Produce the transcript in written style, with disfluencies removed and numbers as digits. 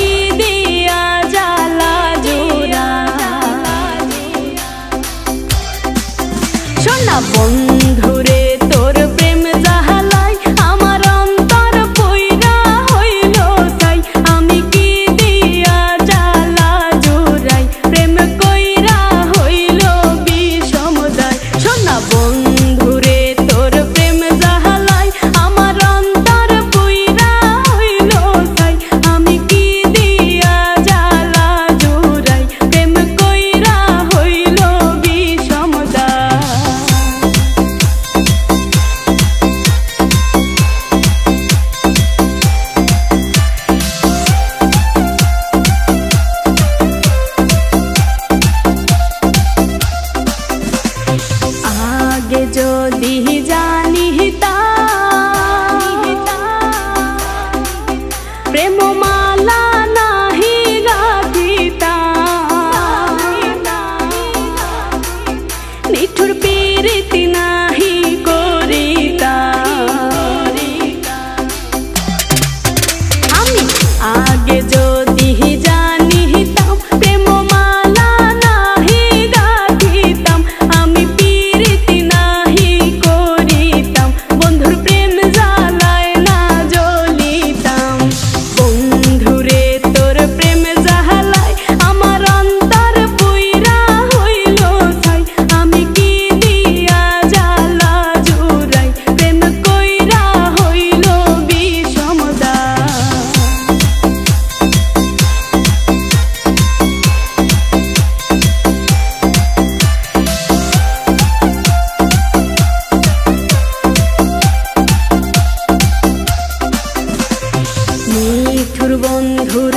কি দিয়া জ্বালা জোড়া সোনা বন্ধুরে তোর প্রেম জাহালাই আমার অন্তর পইরা হইল তাই আমি কি দিয়া জ্বালা জোড়াই প্রেম কইরা হইল বিষমদায় সোনা বন্ধুরে তোর প্রেম জাহালাই আমার অন্তর পইরা হইল তাই আমি কি দিয়া জ্বালা জোড়াই প্রেম কইরা হইল বিষমদায় আগে যদি জানিতাম প্রেম মালা নাহি গাঁথিতাম নিঠুর প্রীতি নাহি করিতাম আমি আগে যদি জানিতাম প্রেম মালা নাহি গাঁথিতাম আমি প্রীতি নাহি করিতাম বন্ধুর প্রেম জ্বালায় না জ্বলিতাম বন্ধুরে তোর প্রেম জ্বালায় আমার অন্তর পুইরা হইল ছাই আমি কি দিয়া জ্বালা জুড়াই প্রেম কইরা হইল বিষমদায় নিঠুর বন্ধুর